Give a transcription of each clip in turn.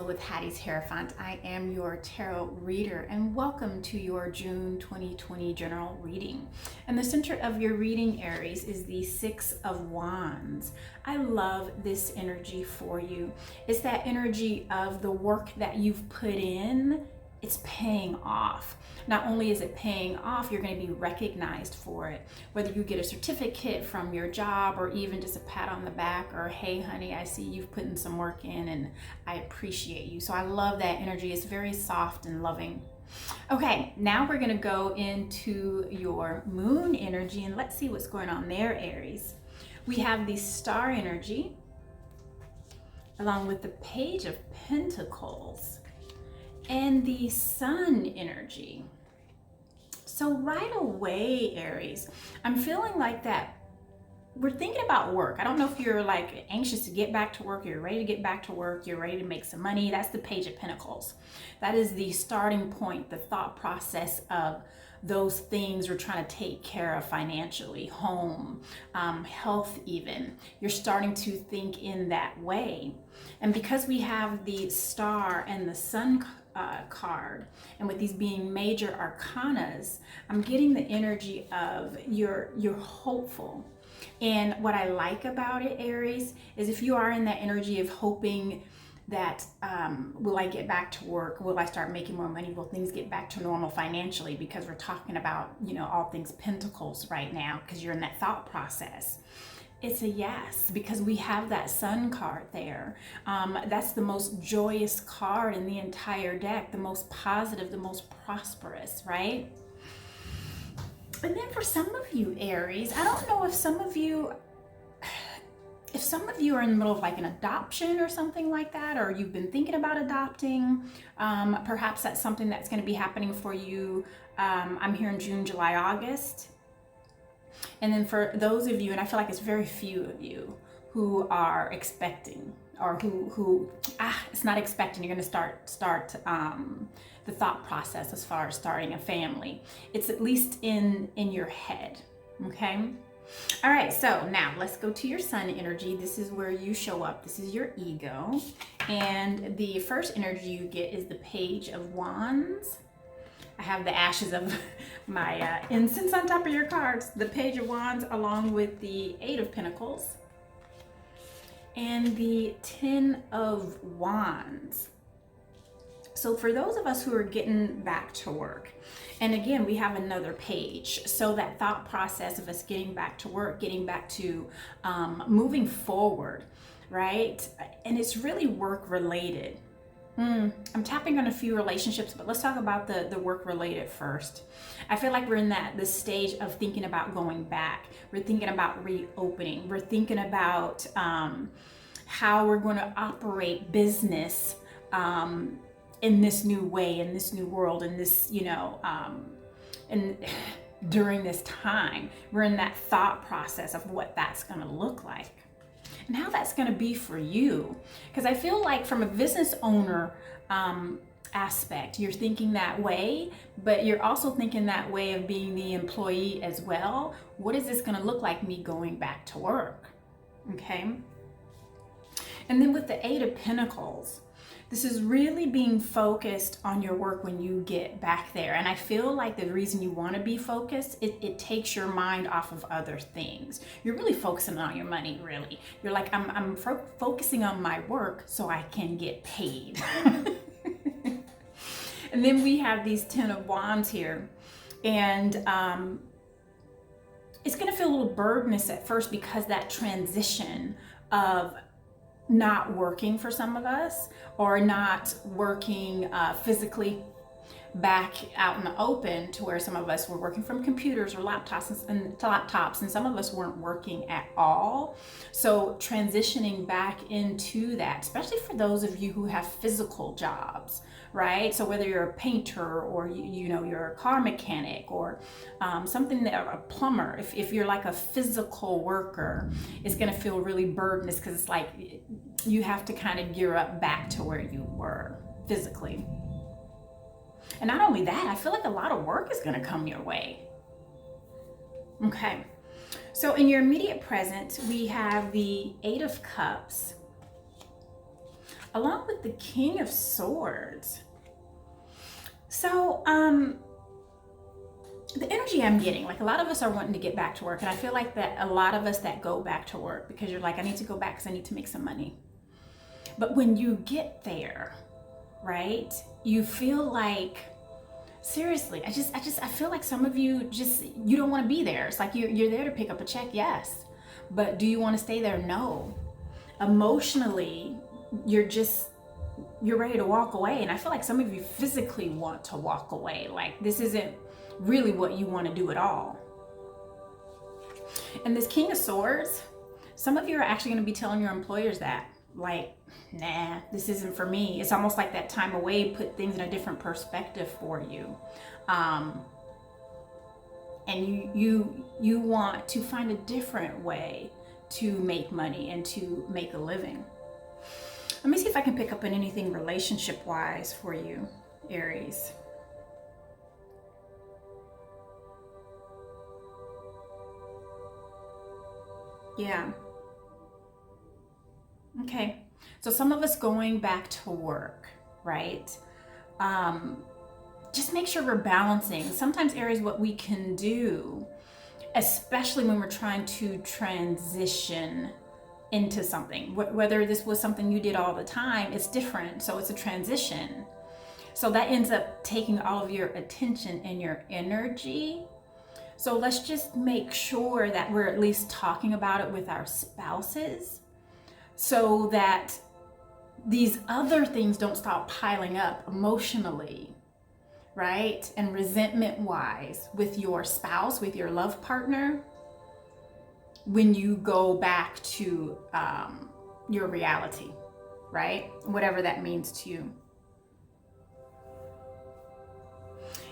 with Hattie's Hierophant. I am your tarot reader and welcome to your June 2020 general reading. And the center of your reading, Aries, is the Six of Wands. I love this energy for you. It's that energy of the work that you've put in. It's paying off. Not only is it paying off, you're going to be recognized for it. Whether you get a certificate from your job or even just a pat on the back or, hey, honey, I see you've put in some work in and I appreciate you. So I love that energy. It's very soft and loving. Okay, now we're going to go into your moon energy and let's see what's going on there, Aries. We have the star energy along with the Page of Pentacles and the sun energy. So right away, Aries, I'm feeling like that we're thinking about work. I don't know if you're like anxious to get back to work, you're ready to get back to work, you're ready to make some money. That's the Page of Pentacles. That is the starting point, the thought process of those things we're trying to take care of financially, home, health even. You're starting to think in that way. And because we have the star and the sun card, and with these being major arcanas, I'm getting the energy of you're hopeful. And what I like about it, Aries, is if you are in that energy of hoping that will I get back to work? Will I start making more money? Will things get back to normal financially? Because we're talking about, all things pentacles right now, because you're in that thought process. It's a yes, because we have that sun card there. That's the most joyous card in the entire deck, the most positive, the most prosperous, right? And then for some of you, Aries, I don't know if some of you are in the middle of like an adoption or something like that, or you've been thinking about adopting, perhaps that's something that's going to be happening for you. I'm here in June, July, August. And then for those of you, and I feel like it's very few of you who are expecting, or who it's not expecting, you're going to start the thought process as far as starting a family. It's at least in your head, okay? All right, so now let's go to your sun energy. This is where you show up. This is your ego. And the first energy you get is the Page of Wands. I have the ashes of my incense on top of your cards. The Page of Wands along with the Eight of Pentacles and the Ten of Wands. So for those of us who are getting back to work, and again, we have another page. So that thought process of us getting back to work, getting back to moving forward, right? And it's really work related. I'm tapping on a few relationships, but let's talk about the work related first. I feel like we're in this stage of thinking about going back. We're thinking about reopening. We're thinking about how we're going to operate business in this new way, in this new world, in this, and during this time. We're in that thought process of what that's going to look like and how that's going to be for you. Because I feel like from a business owner aspect, you're thinking that way, but you're also thinking that way of being the employee as well. What is this going to look like, me going back to work? Okay. And then with the Eight of Pentacles, this is really being focused on your work when you get back there. And I feel like the reason you want to be focused, it takes your mind off of other things. You're really focusing on your money, really. You're like, I'm focusing on my work so I can get paid. And then we have these Ten of Wands here. And it's going to feel a little burdenous at first because that transition of not working for some of us, or not working physically back out in the open, to where some of us were working from computers or laptops, and some of us weren't working at all. So transitioning back into that, especially for those of you who have physical jobs, right? So whether you're a painter or you're a car mechanic or something that, a plumber, if you're like a physical worker, it's going to feel really burdenous because it's like you have to kind of gear up back to where you were physically. And not only that, I feel like a lot of work is going to come your way. Okay. So in your immediate present, we have the Eight of Cups along with the King of Swords. So, the energy I'm getting, like a lot of us are wanting to get back to work. And I feel like that a lot of us that go back to work because you're like, I need to go back because I need to make some money. But when you get there, right, you feel like, seriously, I feel like some of you you don't want to be there. It's like you're there to pick up a check, yes. But do you want to stay there? No. Emotionally, you're ready to walk away. And I feel like some of you physically want to walk away. Like this isn't really what you want to do at all. And this King of Swords, some of you are actually going to be telling your employers that, like, nah, this isn't for me. It's almost like that time away put things in a different perspective for you. And you want to find a different way to make money and to make a living. Let me see if I can pick up on anything relationship-wise for you, Aries. Yeah. Okay. So some of us going back to work, right? Just make sure we're balancing. Sometimes, Aries, what we can do, especially when we're trying to transition into something, whether this was something you did all the time, it's different. So it's a transition. So that ends up taking all of your attention and your energy. So let's just make sure that we're at least talking about it with our spouses so that these other things don't start piling up emotionally, right? And resentment-wise with your spouse, with your love partner, when you go back to your reality, right? Whatever that means to you.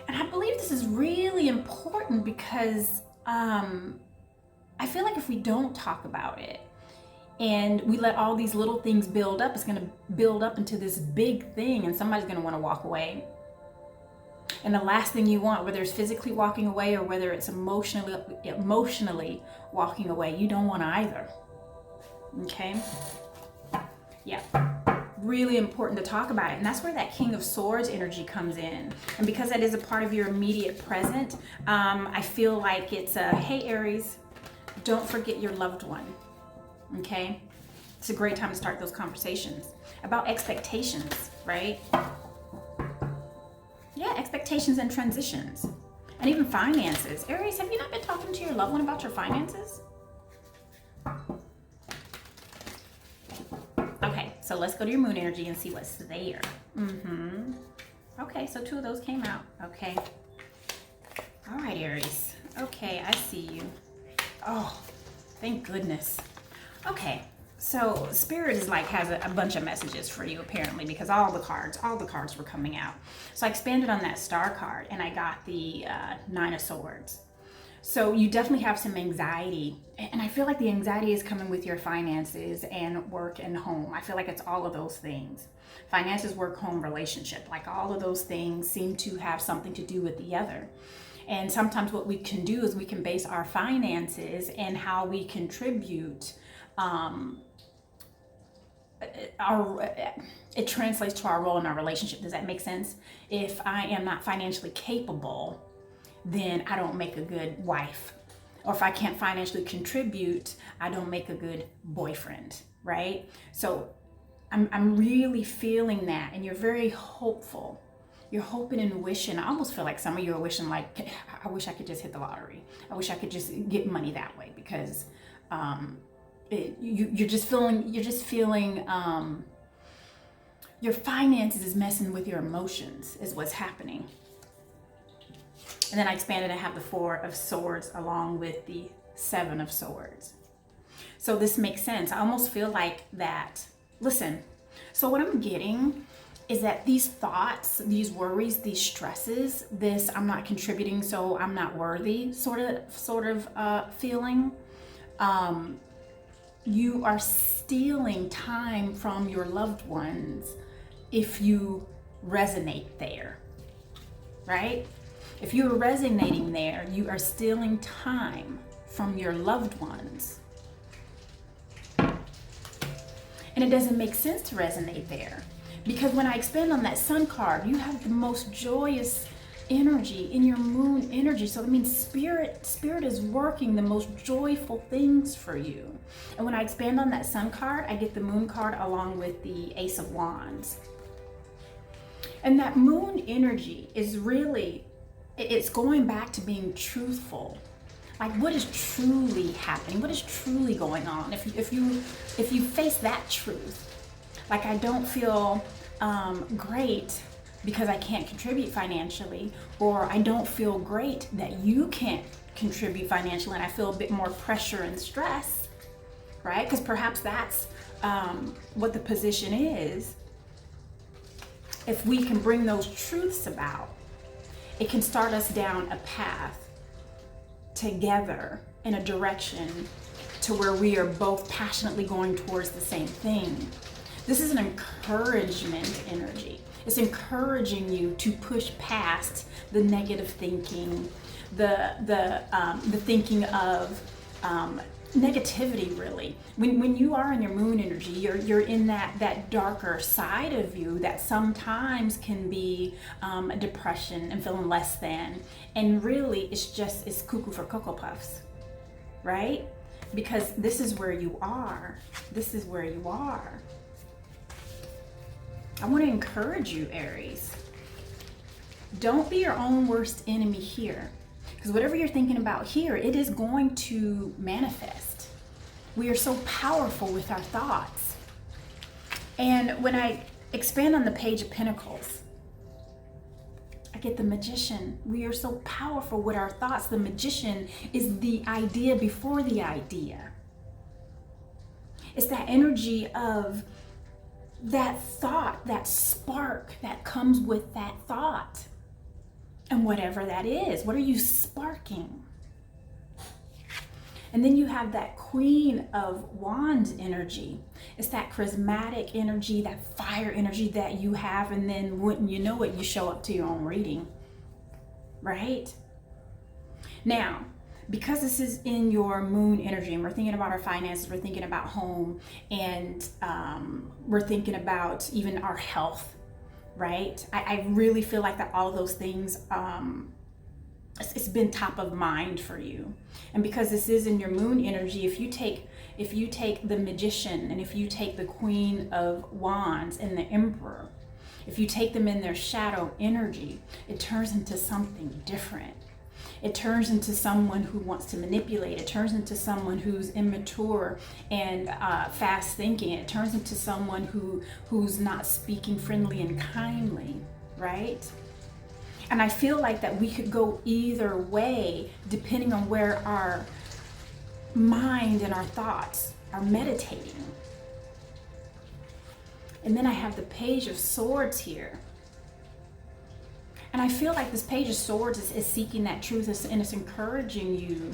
And I believe this is really important because I feel like if we don't talk about it and we let all these little things build up, it's going to build up into this big thing and somebody's going to want to walk away. And the last thing you want, whether it's physically walking away or whether it's emotionally walking away, you don't want either. Okay? Yeah. Really important to talk about it. And that's where that King of Swords energy comes in. And because that is a part of your immediate present, I feel like it's a, hey Aries, don't forget your loved one. Okay? It's a great time to start those conversations about expectations, right? Yeah, expectations and transitions. And even finances. Aries, have you not been talking to your loved one about your finances? Okay, so let's go to your moon energy and see what's there. Okay, so 2 of those came out. Okay. All right, Aries. Okay, I see you. Oh, thank goodness. Okay, so Spirit is like has a bunch of messages for you apparently because all the cards were coming out. So I expanded on that star card and I got the 9 of Swords. So you definitely have some anxiety, and I feel like the anxiety is coming with your finances and work and home. I feel like it's all of those things. Finances, work, home, relationship, like all of those things seem to have something to do with the other. And sometimes what we can do is we can base our finances and how we contribute. It translates to our role in our relationship. Does that make sense? If I am not financially capable, then I don't make a good wife. Or if I can't financially contribute, I don't make a good boyfriend, right? So I'm really feeling that, and you're very hopeful. You're hoping and wishing. I almost feel like some of you are wishing, like, I wish I could just hit the lottery. I wish I could just get money that way because you're just feeling your finances is messing with your emotions is what's happening. And then I expanded and have the 4 of Swords along with the 7 of Swords. So this makes sense. I almost feel like that. Listen, so what I'm getting is that these thoughts, these worries, these stresses, this I'm not contributing, so I'm not worthy sort of feeling, you are stealing time from your loved ones if you resonate there, right? If you're resonating there, you are stealing time from your loved ones. And it doesn't make sense to resonate there. Because when I expand on that sun card, you have the most joyous energy in your moon energy. So that means spirit is working the most joyful things for you. And when I expand on that sun card, I get the moon card along with the Ace of Wands. And that moon energy is really, it's going back to being truthful. Like, what is truly happening? What is truly going on? If you face that truth, like, I don't feel great because I can't contribute financially, or I don't feel great that you can't contribute financially, and I feel a bit more pressure and stress, right? Because perhaps that's what the position is. If we can bring those truths about, it can start us down a path together in a direction to where we are both passionately going towards the same thing. This is an encouragement energy. It's encouraging you to push past the negative thinking, the thinking of negativity, really. When you are in your moon energy, you're in that darker side of you that sometimes can be a depression and feeling less than. And really, it's cuckoo for Cocoa Puffs, right? Because this is where you are. This is where you are. I want to encourage you, Aries. Don't be your own worst enemy here. Because whatever you're thinking about here, it is going to manifest. We are so powerful with our thoughts. And when I expand on the Page of Pentacles, I get the Magician. We are so powerful with our thoughts. The Magician is the idea before the idea. It's that energy of that thought, that spark that comes with that thought. And whatever that is, what are you sparking? And then you have that Queen of Wands energy. It's that charismatic energy, that fire energy that you have, and then wouldn't you know it, you show up to your own reading, right? Now, because this is in your moon energy, and we're thinking about our finances, we're thinking about home, and we're thinking about even our health, right? I really feel like that all of those things, it's been top of mind for you. And because this is in your moon energy, if you take the Magician, and if you take the Queen of Wands and the Emperor, if you take them in their shadow energy, it turns into something different. It turns into someone who wants to manipulate. It turns into someone who's immature and fast thinking. It turns into someone who's not speaking friendly and kindly, right? And I feel like that we could go either way depending on where our mind and our thoughts are meditating. And then I have the Page of Swords here. And I feel like this Page of Swords is seeking that truth, and it's encouraging you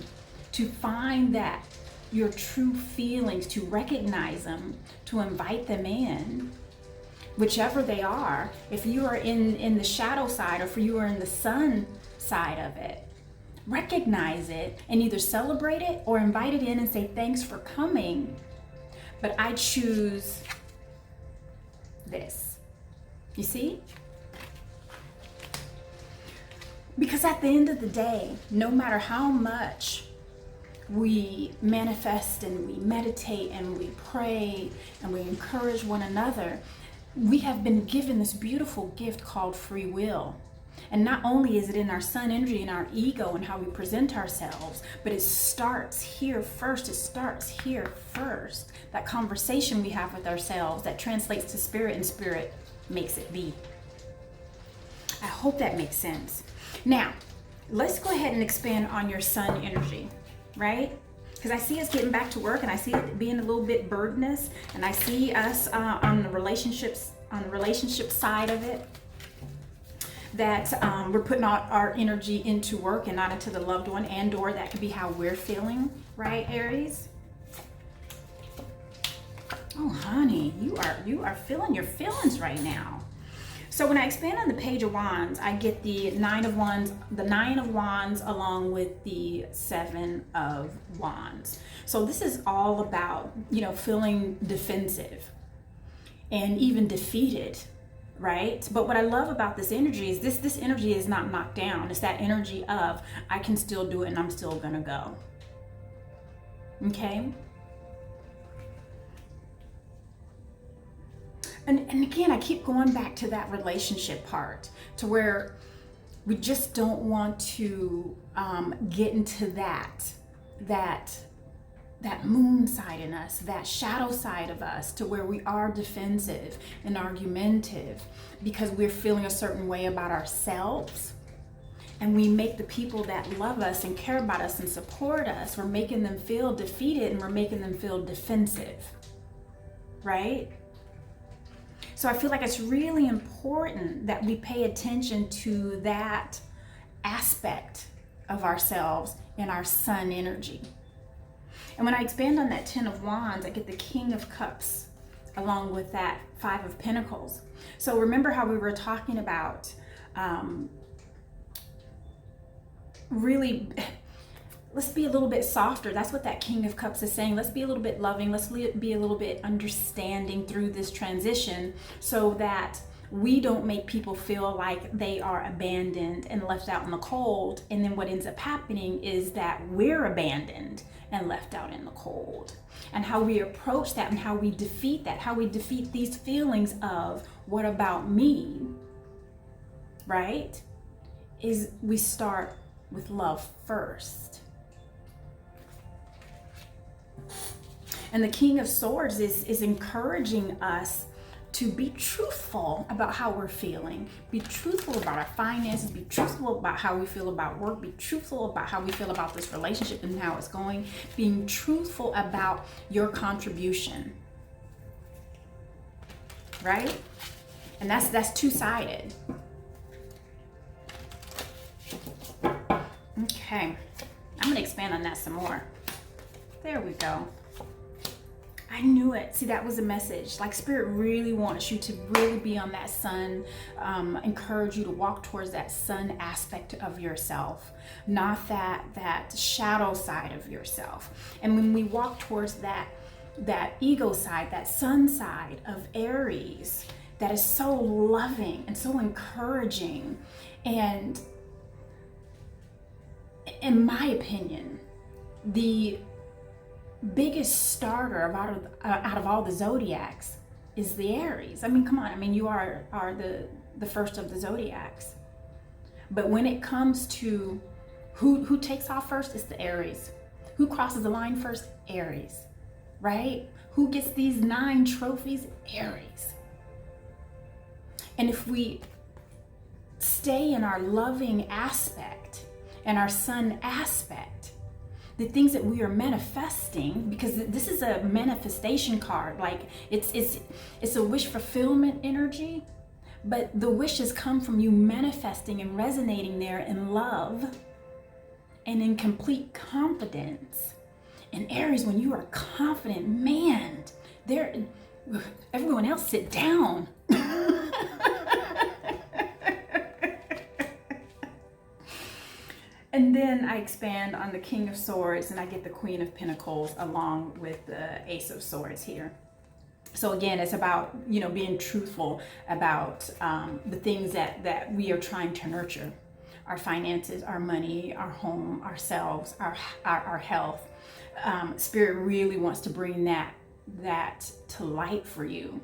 to find that your true feelings, to recognize them, to invite them in, whichever they are. If you are in the shadow side, or if you are in the sun side of it, recognize it and either celebrate it or invite it in and say, thanks for coming, but I choose this. You see? Because at the end of the day, no matter how much we manifest and we meditate and we pray and we encourage one another, we have been given this beautiful gift called free will. And not only is it in our sun energy and our ego and how we present ourselves, but it starts here first. It starts here first. That conversation we have with ourselves that translates to spirit, and spirit makes it be. I hope that makes sense. Now, let's go ahead and expand on your sun energy, right? Because I see us getting back to work, and I see it being a little bit burdenous, and I see us on the relationship side of it, that we're putting our energy into work and not into the loved one, and/or that could be how we're feeling, right, Aries? Oh, honey, you are feeling your feelings right now. So when I expand on the Page of Wands, I get the Nine of Wands along with the Seven of Wands. So this is all about, feeling defensive, and even defeated, right? But what I love about this energy is this energy is not knocked down. It's that energy of, I can still do it and I'm still gonna go. Okay? And again, I keep going back to that relationship part, to where we just don't want to get into that moon side in us, that shadow side of us, to where we are defensive and argumentative because we're feeling a certain way about ourselves. And we make the people that love us and care about us and support us, we're making them feel defeated and we're making them feel defensive, right? So I feel like it's really important that we pay attention to that aspect of ourselves in our sun energy. And when I expand on that 10 of Wands, I get the King of Cups along with that 5 of Pentacles. So remember how we were talking about really, let's be a little bit softer. That's what that King of Cups is saying. Let's be a little bit loving. Let's be a little bit understanding through this transition so that we don't make people feel like they are abandoned and left out in the cold. And then what ends up happening is that we're abandoned and left out in the cold. And how we approach that and how we defeat that, how we defeat these feelings of, what about me, right? Is we start with love first. And the King of Swords is encouraging us to be truthful about how we're feeling, be truthful about our finances, be truthful about how we feel about work, be truthful about how we feel about this relationship and how it's going, being truthful about your contribution, right? And that's two-sided. Okay, I'm gonna expand on that some more. There we go. I knew it. See, that was a message. Like, Spirit really wants you to really be on that sun, encourage you to walk towards that sun aspect of yourself, not that shadow side of yourself. And when we walk towards that ego side, that sun side of Aries, that is so loving and so encouraging, and in my opinion, the biggest starter out of all the zodiacs is the Aries. I mean, come on. I mean, you are the first of the zodiacs. But when it comes to who takes off first, it's the Aries. Who crosses the line first? Aries, right? Who gets these 9 trophies? Aries. And if we stay in our loving aspect and our sun aspect, the things that we are manifesting, because this is a manifestation card, like it's a wish fulfillment energy, but the wishes come from you manifesting and resonating there in love and in complete confidence. And Aries, when you are confident, man, everyone else sit down. And then I expand on the King of Swords and I get the Queen of Pentacles along with the Ace of Swords here. So again, it's about, being truthful about the things that we are trying to nurture. Our finances, our money, our home, ourselves, our health. Spirit really wants to bring that to light for you.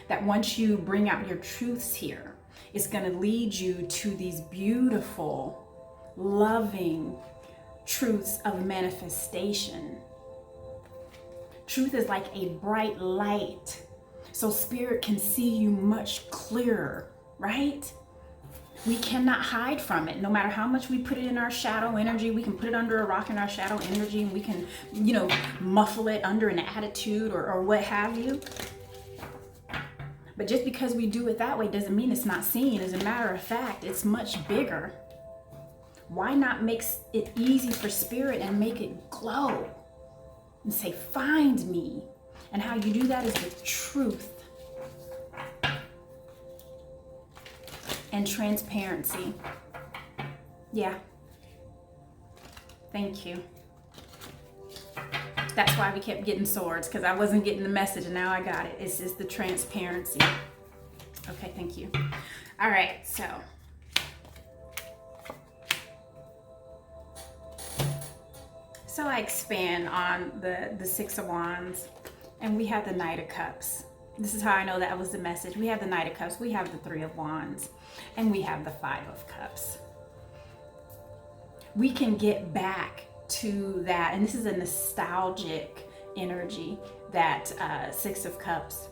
That once you bring out your truths here, it's going to lead you to these beautiful, loving truths of manifestation. Truth is like a bright light, so Spirit can see you much clearer, right? We cannot hide from it. No matter how much we put it in our shadow energy, we can put it under a rock in our shadow energy, and we can, muffle it under an attitude or what have you. But just because we do it that way doesn't mean it's not seen. As a matter of fact, it's much bigger. Why not make it easy for Spirit and make it glow and say, find me? And how you do that is with truth and transparency. Yeah. Thank you. That's why we kept getting swords, because I wasn't getting the message, and now I got it. It's just the transparency. Okay, thank you. All right, so I expand on the Six of Wands, and we have the Knight of Cups. This is how I know that was the message. We have the Knight of Cups, we have the Three of Wands, and we have the Five of Cups. We can get back to that, and this is a nostalgic energy, that Six of Cups.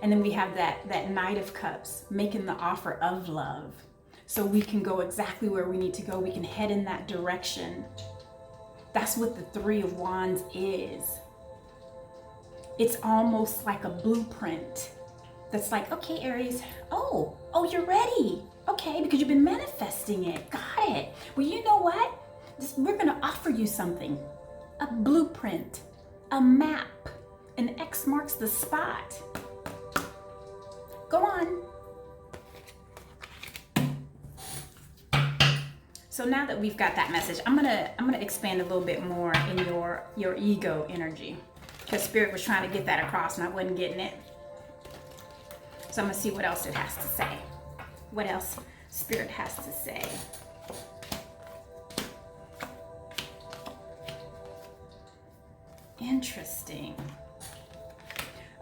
And then we have that Knight of Cups making the offer of love. So we can go exactly where we need to go. We can head in that direction. That's what the Three of Wands is. It's almost like a blueprint that's like, okay, Aries, oh, you're ready. Okay, because you've been manifesting it. Got it. Well, you know what? We're going to offer you something. A blueprint, a map, an X marks the spot. Go on. So now that we've got that message, I'm gonna expand a little bit more in your ego energy, because Spirit was trying to get that across and I wasn't getting it. So I'm gonna see what else it has to say. What else Spirit has to say. Interesting.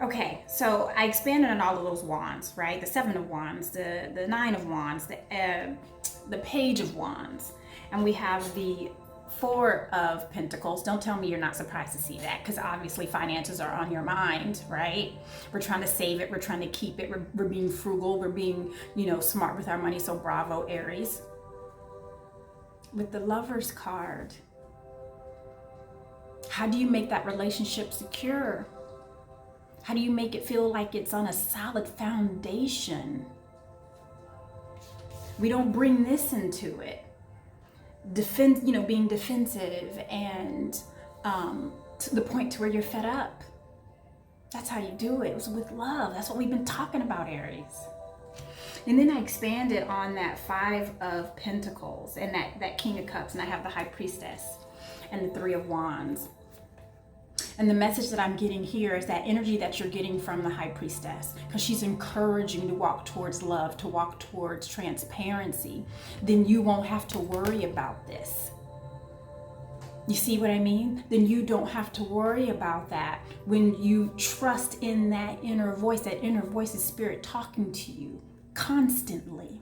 Okay, so I expanded on all of those wands, right? The Seven of Wands, the Nine of Wands, the Page of Wands, and we have the Four of Pentacles. Don't tell me you're not surprised to see that, because obviously finances are on your mind, right? We're trying to save it, we're trying to keep it, we're being frugal, we're being, smart with our money, so bravo, Aries. With the Lover's card, how do you make that relationship secure? How do you make it feel like it's on a solid foundation? We don't bring this into it. Being defensive and to the point to where you're fed up. That's how you do it. It was with love. That's what we've been talking about, Aries. And then I expanded on that Five of Pentacles and that King of Cups, and I have the High Priestess and the Three of Wands. And the message that I'm getting here is that energy that you're getting from the High Priestess, because she's encouraging you to walk towards love, to walk towards transparency. Then you won't have to worry about this. You see what I mean? Then you don't have to worry about that when you trust in that inner voice. That inner voice is Spirit talking to you constantly.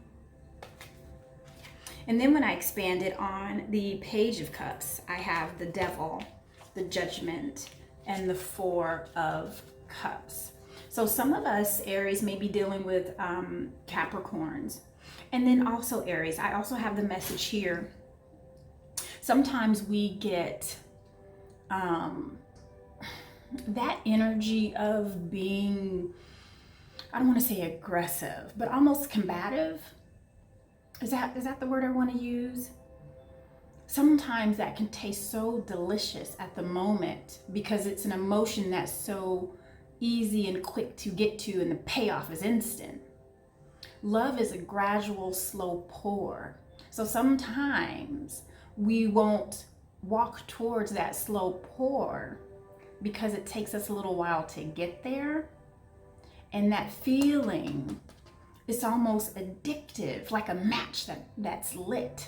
And then when I expanded on the Page of Cups, I have the Devil, the Judgment, and the Four of Cups. So some of us, Aries, may be dealing with Capricorns. And then also Aries, I also have the message here. Sometimes we get that energy of being, I don't want to say aggressive, but almost combative. Is that the word I want to use? Sometimes that can taste so delicious at the moment because it's an emotion that's so easy and quick to get to, and the payoff is instant. Love is a gradual, slow pour. So sometimes we won't walk towards that slow pour because it takes us a little while to get there. And that feeling, it's almost addictive, like a match that's lit.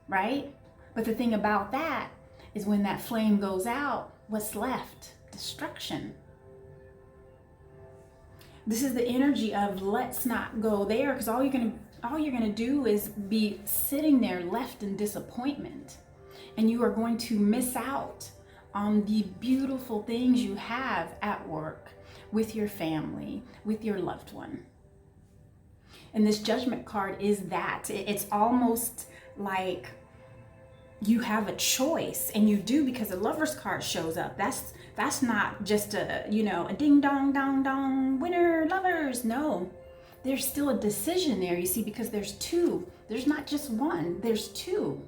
Right? But the thing about that is when that flame goes out, what's left? Destruction. This is the energy of let's not go there, because all you're gonna do is be sitting there left in disappointment, and you are going to miss out on the beautiful things you have at work, with your family, with your loved one. And this Judgment card is that. It's almost like you have a choice, and you do, because the Lover's card shows up. That's not just a ding dong dong dong winner lovers. No, there's still a decision there, you see, because there's two. There's not just one, there's two.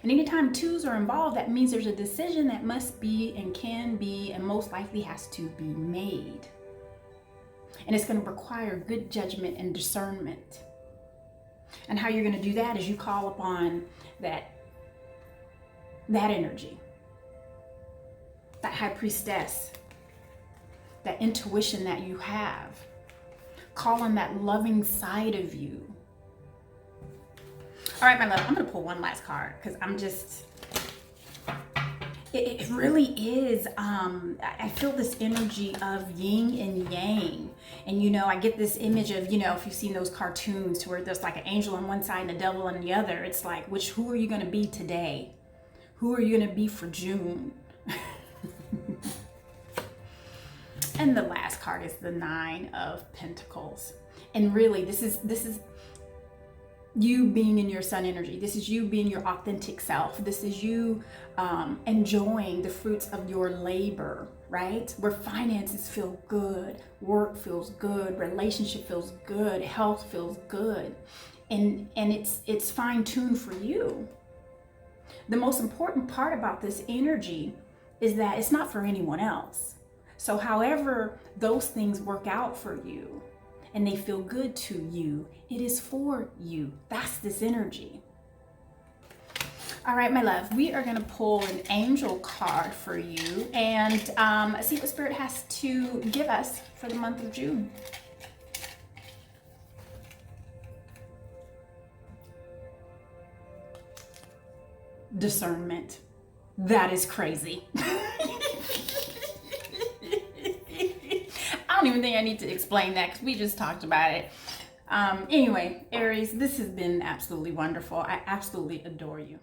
And anytime twos are involved, that means there's a decision that must be and can be and most likely has to be made. And it's going to require good judgment and discernment. And how you're going to do that is you call upon that energy. that high priestess, that intuition that you have. Call on that loving side of you. All right, my love, I'm going to pull one last card because I'm just, it really is, I feel this energy of yin and yang. And, you know, I get this image of, you know, if you've seen those cartoons to where there's like an angel on one side and a devil on the other, it's like, who are you going to be today? Who are you going to be for June? And the last card is the Nine of Pentacles. And really, this is you being in your sun energy. This is you being your authentic self. This is you enjoying the fruits of your labor, right? Where finances feel good, work feels good, relationship feels good, health feels good. And it's fine-tuned for you. The most important part about this energy is that it's not for anyone else. So however those things work out for you and they feel good to you, it is for you. That's this energy. All right, my love, we are going to pull an angel card for you and see what Spirit has to give us for the month of June. Discernment. That is crazy. I don't even think I need to explain that because we just talked about it. Anyway, Aries, this has been absolutely wonderful. I absolutely adore you.